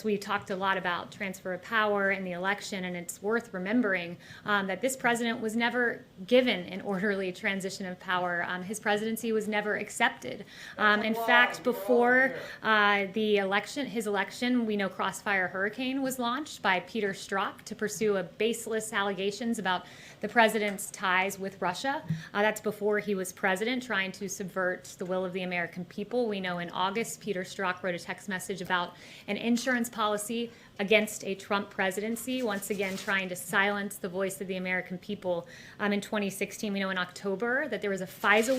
we talked a lot about transfer of power and the election, and it's worth remembering that this president was never given an orderly transition of power. His presidency was never accepted. In fact, before his election, we know Crossfire Hurricane was launched by Peter Strzok to pursue baseless allegations about the president's ties with Russia. That's before he was president, trying to subvert the will of the American people. We know in August, Peter Strzok wrote a text message about an insurance policy against a Trump presidency, once again trying to silence the voice of the American people. In 2016, we know in October that there was a FISA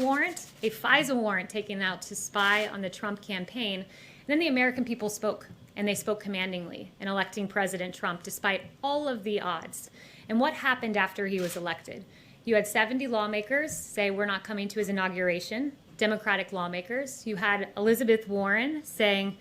warrant taken out to spy on the Trump campaign. And then the American people spoke, and they spoke commandingly in electing President Trump despite all of the odds. And what happened after he was elected? You had 70 lawmakers say we're not coming to his inauguration, Democratic lawmakers. You had Elizabeth Warren saying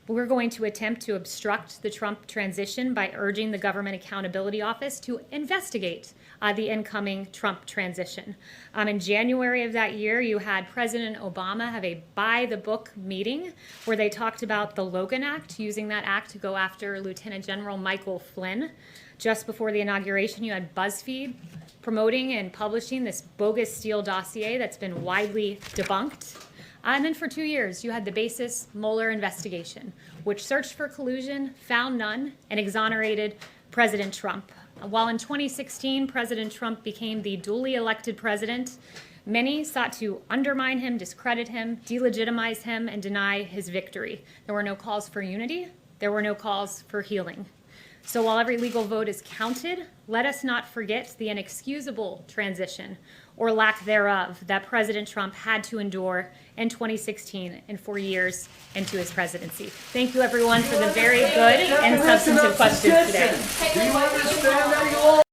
we're going to attempt to obstruct the Trump transition by urging the Government Accountability Office to investigate the incoming Trump transition. In January of that year, you had President Obama have a by-the-book meeting where they talked about the Logan Act, using that act to go after Lieutenant General Michael Flynn. Just before the inauguration, you had BuzzFeed promoting and publishing this bogus Steele dossier that's been widely debunked. And then for 2 years, you had the basis Mueller investigation, which searched for collusion, found none, and exonerated President Trump. While in 2016, President Trump became the duly elected president, many sought to undermine him, discredit him, delegitimize him, and deny his victory. There were no calls for unity. There were no calls for healing. So while every legal vote is counted, let us not forget the inexcusable transition, or lack thereof, that President Trump had to endure in 2016 and 4 years into his presidency. Thank you, everyone, for the very good and substantive questions today. Do you understand that you all